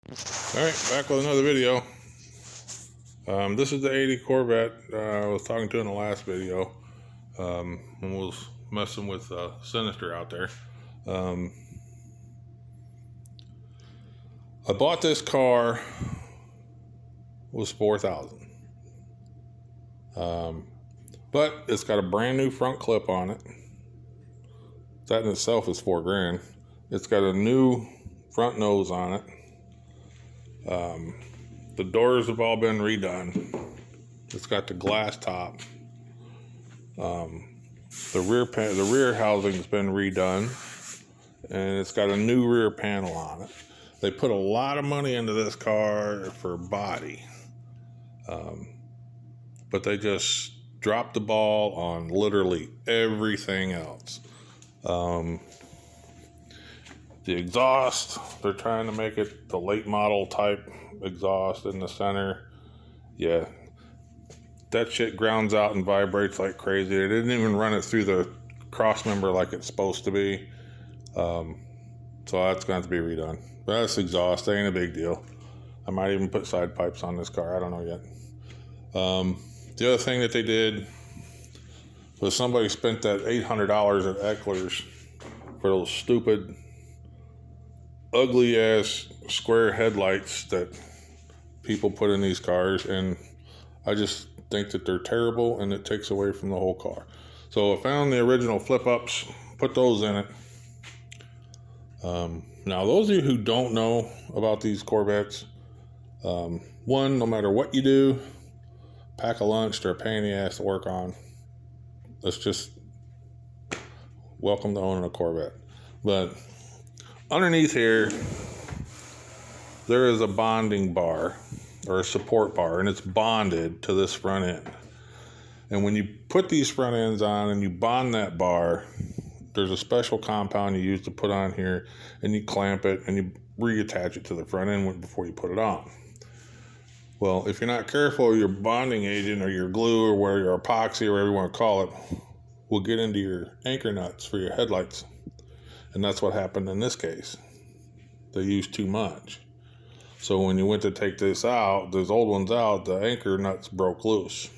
Alright, back with another video. This is the 80 Corvette I was talking to in the last video when we was messing with Sinister out there. I bought this car, it was $4,000. But it's got a brand new front clip on it. That in itself is $4,000. It's got a new front nose on it. The doors have all been redone. It's got the glass top. The rear housing's been redone, and it's got a new rear panel on it. They put a lot of money into this car for body, but they just dropped the ball on literally everything else. The exhaust, they're trying to make it the late model type exhaust in the center. Yeah, that shit grounds out and vibrates like crazy. They didn't even run it through the cross member like it's supposed to be. So that's going to have to be redone. But that's exhaust, ain't a big deal. I might even put side pipes on this car, I don't know yet. The other thing that they did was somebody spent that $800 at Eckler's for those stupid, ugly ass square headlights that people put in these cars, and I just think that they're terrible and it takes away from the whole car. So I found the original flip ups, put those in it. Now those of you who don't know about these Corvettes, one, no matter what you do, pack a lunch, they're a pain in the ass to work on. That's just welcome to owning a Corvette. But underneath here, there is a bonding bar or a support bar, and it's bonded to this front end. And when you put these front ends on and you bond that bar, there's a special compound you use to put on here, and you clamp it and you reattach it to the front end before you put it on. Well, if you're not careful, your bonding agent or your glue or where your epoxy or whatever you want to call it will get into your anchor nuts for your headlights. And that's what happened in this case. They used too much. So when you went to take this out, those old ones out, the anchor nuts broke loose.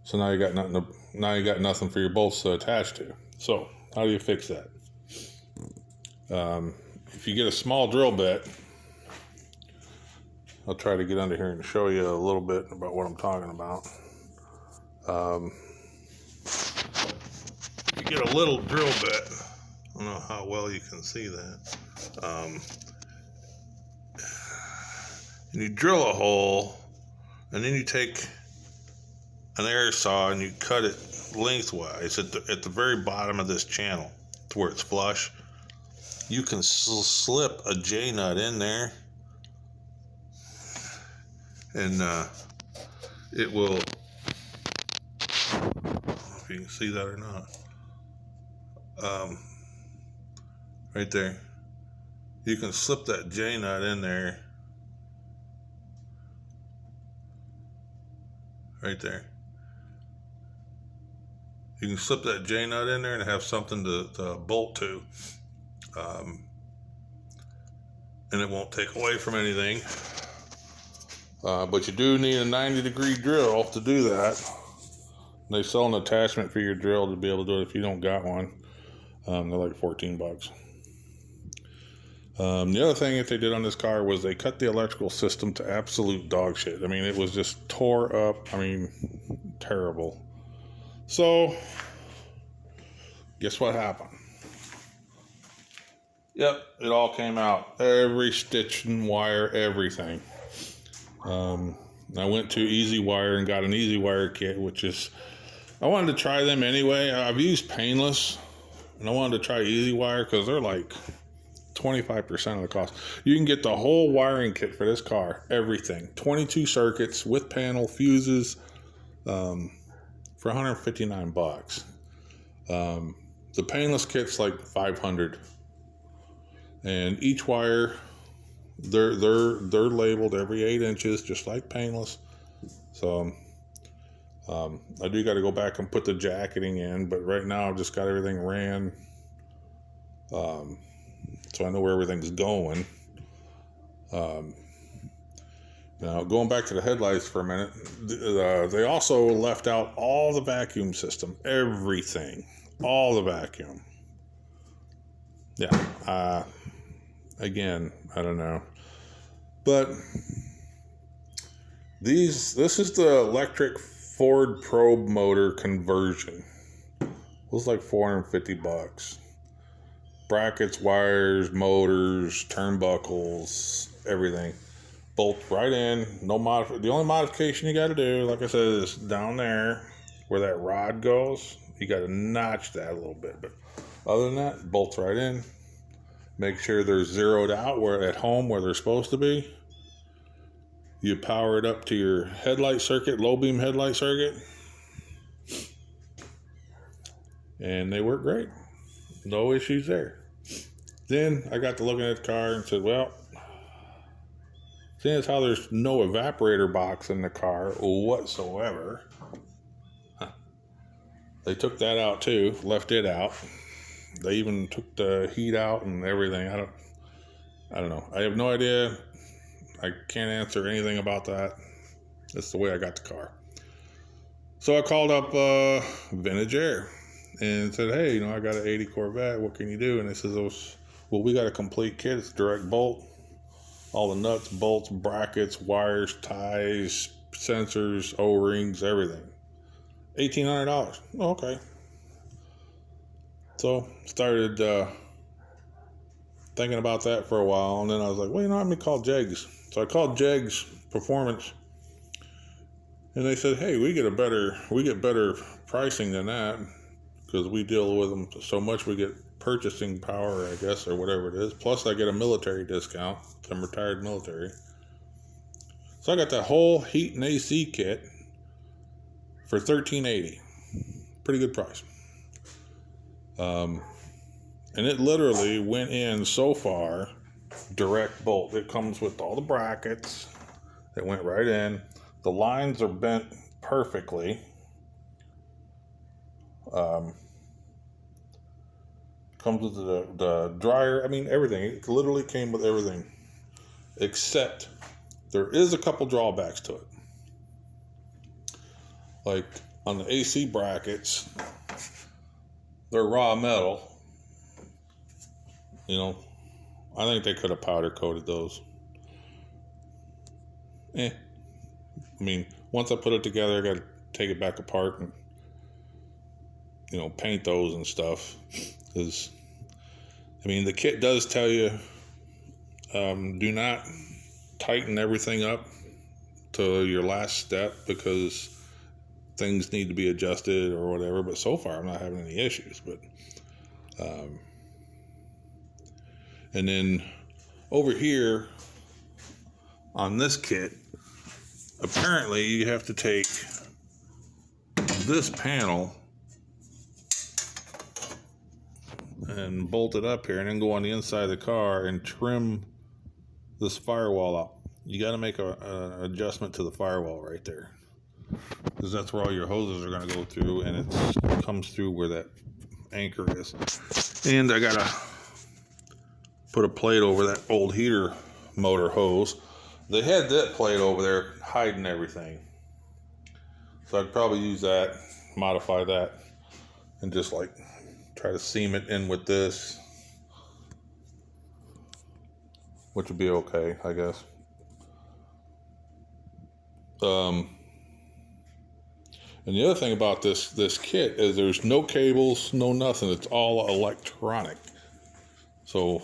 So now you got nothing for your bolts to attach to. So how do you fix that? If you get a small drill bit, I'll try to get under here and show you a little bit about what I'm talking about. You get a little drill bit. I don't know how well you can see that. And you drill a hole, and then you take an air saw and you cut it lengthwise at the very bottom of this channel to where it's flush. You can slip a J-nut in there, and it will, I don't know if you can see that or not, right there. You can slip that J-nut in there, right there. You can slip that J-nut in there and have something to bolt to, and it won't take away from anything. But you do need a 90-degree drill to do that. They sell an attachment for your drill to be able to do it if you don't got one. They're like $14. The other thing that they did on this car was they cut the electrical system to absolute dog shit. I mean, it was just tore up. I mean, terrible. So, guess what happened? Yep, it all came out. Every stitch and wire, everything. I went to Easy Wire and got an Easy Wire kit, which is, I wanted to try them anyway. I've used Painless, and I wanted to try Easy Wire because they're like 25% of the cost. You can get the whole wiring kit for this car, everything, 22 circuits with panel, fuses, for $159. The Painless kit's like $500, and each wire, they're labeled every 8 inches, just like Painless. So I do got to go back and put the jacketing in, but right now I've just got everything ran, so I know where everything's going. Now, going back to the headlights for a minute, they also left out all the vacuum system, everything, all the vacuum. Yeah, again, I don't know. But this is the electric Ford probe motor conversion. It was like $450. Brackets, wires, motors, turnbuckles, everything. Bolt right in. The only modification you got to do, like I said, is down there where that rod goes. You got to notch that a little bit. But other than that, bolts right in. Make sure they're zeroed out where at home where they're supposed to be. You power it up to your headlight circuit, low beam headlight circuit, and they work great. No issues there. Then I got to looking at the car and said, well, seeing as how there's no evaporator box in the car whatsoever, they took that out too, left it out. They even took the heat out and everything. I don't know. I have no idea. I can't answer anything about that. That's the way I got the car. So I called up Vintage Air and said, hey, I got an 80 Corvette. What can you do? And they said, well, we got a complete kit. It's direct bolt. All the nuts, bolts, brackets, wires, ties, sensors, O-rings, everything. $1,800. Oh, okay. So started thinking about that for a while, and then I was like, well, let me call Jegs. So I called Jegs Performance, and they said, hey, we get better pricing than that because we deal with them so much. We get purchasing power, I guess, or whatever it is. Plus, I get a military discount. I'm retired military, so I got that whole heat and AC kit for $1,380. Pretty good price. And it literally went in so far direct bolt. It comes with all the brackets. It went right in. The lines are bent perfectly. Comes with the dryer. I mean, everything. It literally came with everything. Except there is a couple drawbacks to it. Like on the AC brackets, they're raw metal. I think they could have powder coated those. I mean, once I put it together, I got to take it back apart and, paint those and stuff. Because, the kit does tell you, do not tighten everything up to your last step because things need to be adjusted or whatever. But so far, I'm not having any issues. But, and then over here on this kit, apparently you have to take this panel and bolt it up here and then go on the inside of the car and trim this firewall up. You got to make an adjustment to the firewall right there because that's where all your hoses are going to go through, and it comes through where that anchor is. And I got to put a plate over that old heater motor hose. They had that plate over there hiding everything. So I'd probably use that, modify that, and just try to seam it in with this, which would be okay, I guess. And the other thing about this kit is there's no cables, no nothing. It's all electronic. So,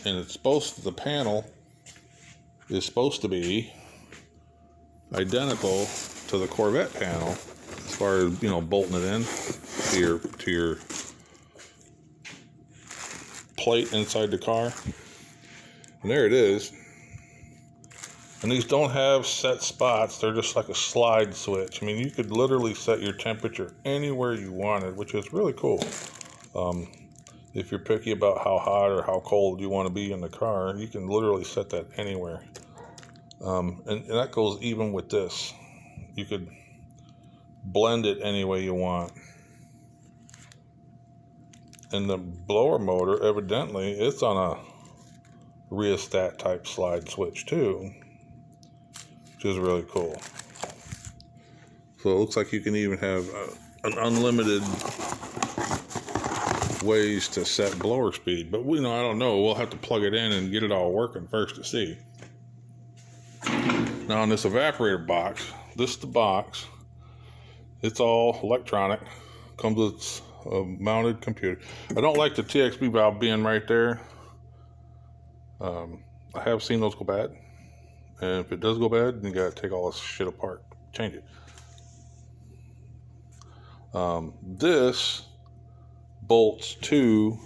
and the panel is supposed to be identical to the Corvette panel as far as, bolting it in to your plate inside the car. And there it is. And these don't have set spots. They're just like a slide switch. You could literally set your temperature anywhere you wanted, which is really cool. If you're picky about how hot or how cold you want to be in the car, you can literally set that anywhere. And that goes even with this. You could blend it any way you want. And the blower motor, evidently, it's on rheostat type slide switch too, which is really cool. So it looks like you can even have an unlimited ways to set blower speed, but I don't know. We'll have to plug it in and get it all working first to see. Now on this evaporator box, this is the box. It's all electronic. Comes with a mounted computer. I don't like the TXB valve being right there. I have seen those go bad, and if it does go bad, then you gotta take all this shit apart, change it. This bolts to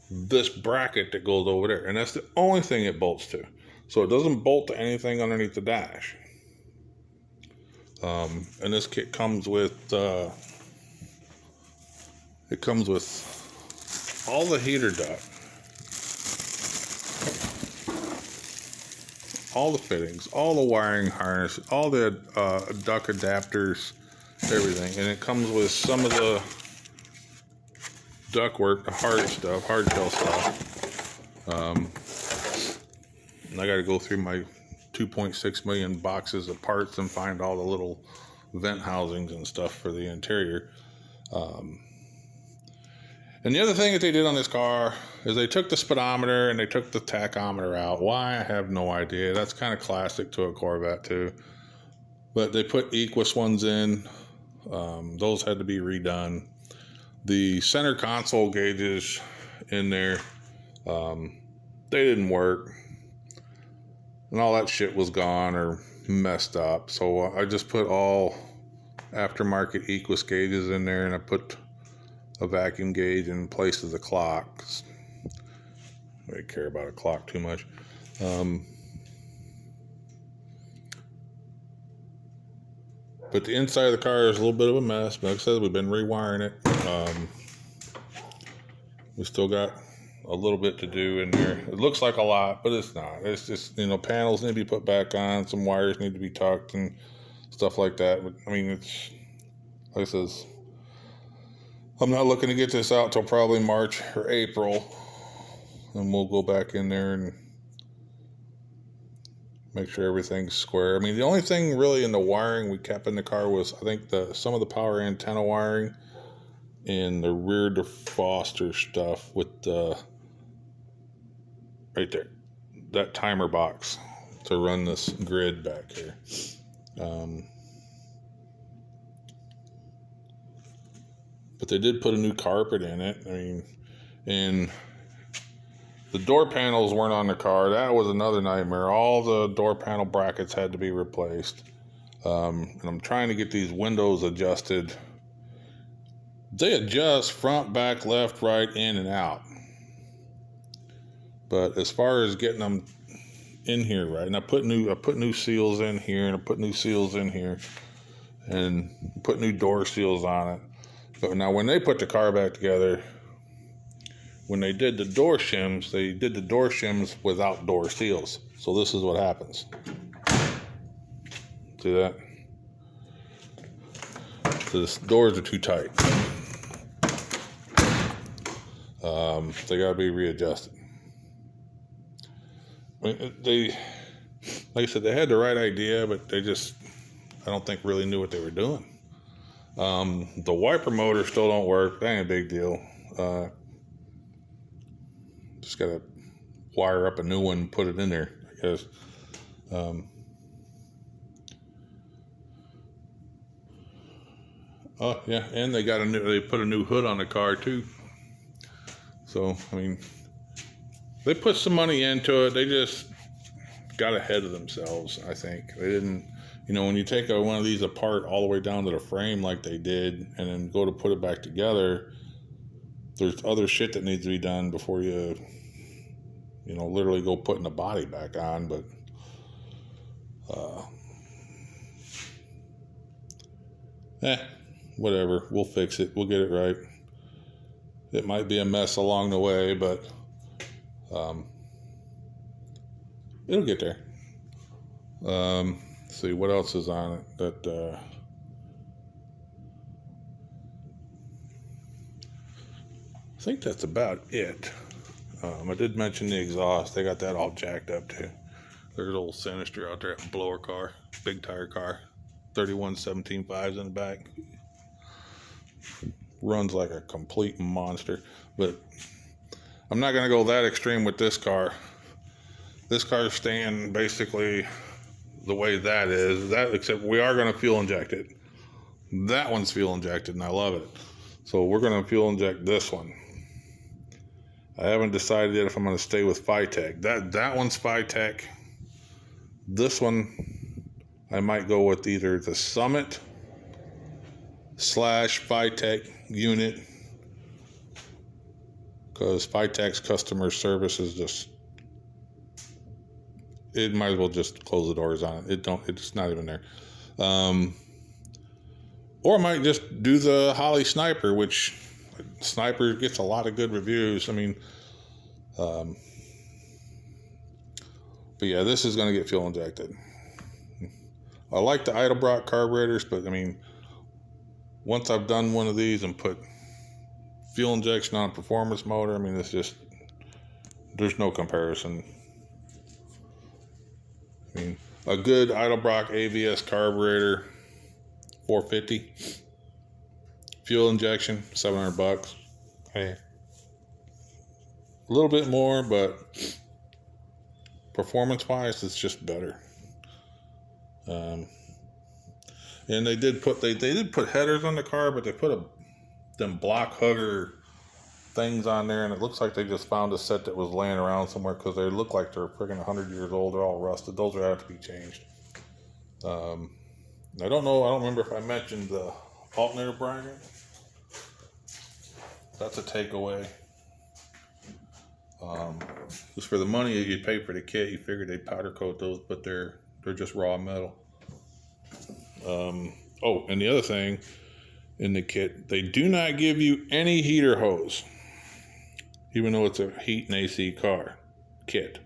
this bracket that goes over there, and that's the only thing it bolts to. So it doesn't bolt to anything underneath the dash. And this kit comes with all the heater duct, all the fittings, all the wiring harness, all the duct adapters, everything. And it comes with some of the ductwork, the hard shell stuff. And I got to go through my 2.6 million boxes of parts and find all the little vent housings and stuff for the interior. And the other thing that they did on this car is they took the speedometer and they took the tachometer out. Why? I have no idea. That's kind of classic to a Corvette too. But they put Equus ones in. Those had to be redone. The center console gauges in there, they didn't work. And all that shit was gone or messed up. So I just put all aftermarket Equus gauges in there, and I put a vacuum gauge in place of the clock, 'cause I don't care about a clock too much. But the inside of the car is a little bit of a mess. But like I said, we've been rewiring it. We still got a little bit to do in there. It looks like a lot, but it's not. It's just, panels need to be put back on. Some wires need to be tucked and stuff like that. But, it's, like I says, I'm not looking to get this out till probably March or April. And we'll go back in there and make sure everything's square. The only thing really in the wiring we kept in the car was, I think, some of the power antenna wiring and the rear defroster stuff with the right there, that timer box to run this grid back here. But they did put a new carpet in it. And the door panels weren't on the car. That was another nightmare. All the door panel brackets had to be replaced. And I'm trying to get these windows adjusted. They adjust front, back, left, right, in, and out. But as far as getting them in here right, and I put new seals in here, and I put new seals in here, and put new door seals on it. But now when they put the car back together, when they did the door shims, they did the door shims without door seals. So this is what happens. See that? So the doors are too tight. They gotta be readjusted. They, like I said, they had the right idea, but they just, I don't think really knew what they were doing. The wiper motor still don't work. That ain't a big deal. Just gotta wire up a new one and put it in there, I guess. Oh yeah, and they put a new hood on the car too. So they put some money into it. They just got ahead of themselves, I think. They didn't, when you take one of these apart all the way down to the frame like they did, and then go to put it back together, there's other shit that needs to be done before you literally go putting the body back on. But whatever, we'll fix it. We'll get it right. It might be a mess along the way, but it'll get there. See what else is on it. I think that's about it. I did mention the exhaust. They got that all jacked up too. There's old Sinister out there, a blower car, big tire car, 31 17.5s in the back. Runs like a complete monster. But I'm not going to go that extreme with this car. This car is staying basically the way that is. Except we are going to fuel inject it. That one's fuel injected, and I love it. So we're going to fuel inject this one. I haven't decided yet if I'm going to stay with Phytech. That one's Phytech. This one, I might go with either the Summit / Phytech unit, because Phytech's customer service is just, it might as well just close the doors on it. It's not even there. Or I might just do the Holly Sniper, which Sniper gets a lot of good reviews. I mean, but yeah, this is going to get fuel injected. I like the Edelbrock carburetors, but I mean, once I've done one of these and put fuel injection on a performance motor, I mean, it's just, there's no comparison. I mean, a good Edelbrock AVS carburetor, $450. Fuel injection, $700. Hey, a little bit more, but performance-wise, it's just better. And they did put headers on the car, but they put them block hugger things on there, and it looks like they just found a set that was laying around somewhere, because they look like they're freaking 100 years old. They're all rusted. Those are have to be changed. I don't know. I don't remember if I mentioned the alternator bracket. That's a takeaway. Just for the money you pay for the kit, you figured they'd powder coat those, but they're just raw metal. Oh, and the other thing in the kit, they do not give you any heater hose, even though it's a heat and AC car kit.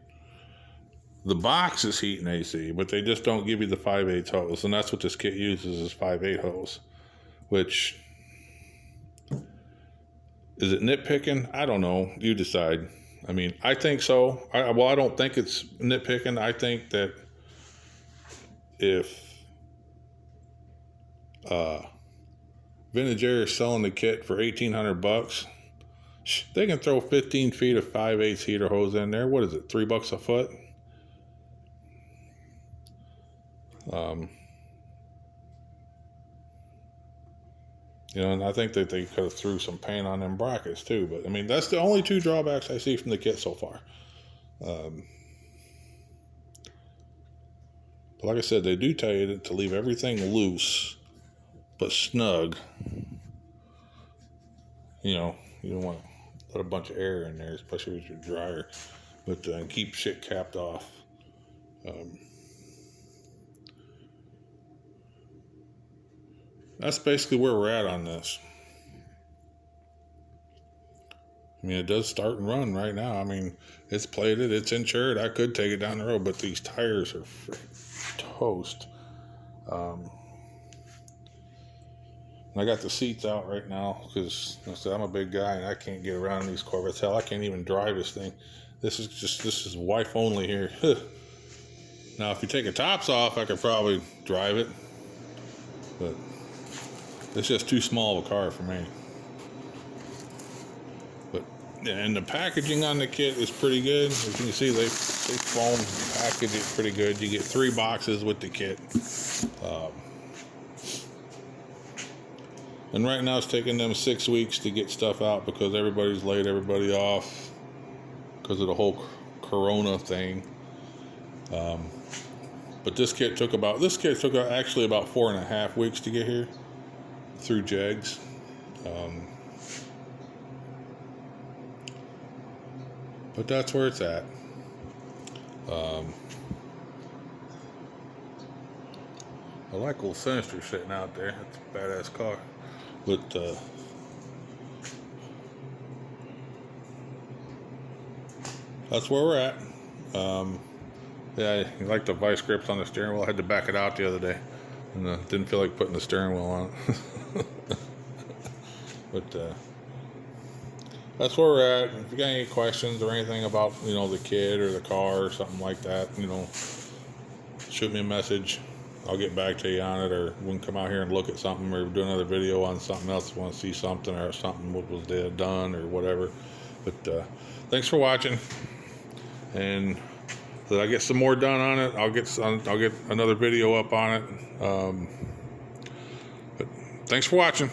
The box is heat and AC, but they just don't give you the 5/8 hose, and that's what this kit uses, is 5/8 hose. Which, is it nitpicking? I don't know. You decide. I mean, I think so. I don't think it's nitpicking. I think that if Vintage Air is selling the kit for $1,800, they can throw 15 feet of 5/8 heater hose in there. What is it, $3 a foot? You know, and I think that they could have threw some paint on them brackets too. But I mean, that's the only two drawbacks I see from the kit so far. But like I said, they do tell you to leave everything loose but snug. You know, you don't want to let a bunch of air in there, especially with your dryer. But keep shit capped off. That's basically where we're at on this. I mean, it does start and run right now. I mean, it's plated, it's insured. I could take it down the road, but these tires are toast. I got the seats out right now because I said I'm a big guy and I can't get around in these Corvettes. Hell, I can't even drive this thing. This is wife only here. Now, if you take the tops off, I could probably drive it, but it's just too small of a car for me. But yeah, and the packaging on the kit is pretty good. As you can see, they foam package it pretty good. You get 3 boxes with the kit. And right now it's taking them 6 weeks to get stuff out because everybody's laid everybody off because of the whole Corona thing. But this kit took actually about 4.5 weeks to get here through Jegs. But that's where it's at. I like old Sinister sitting out there. That's a badass car. But that's where we're at. Yeah, I like the vice grips on the steering wheel. I had to back it out the other day, and didn't feel like putting the steering wheel on. But that's where we're at. If you got any questions or anything about, the kid or the car or something like that, shoot me a message. I'll get back to you on it, or we can come out here and look at something, or do another video on something else if you want to see something, or something what was done or whatever. But thanks for watching, and so I get some more done on it, I'll get another video up on it. But thanks for watching.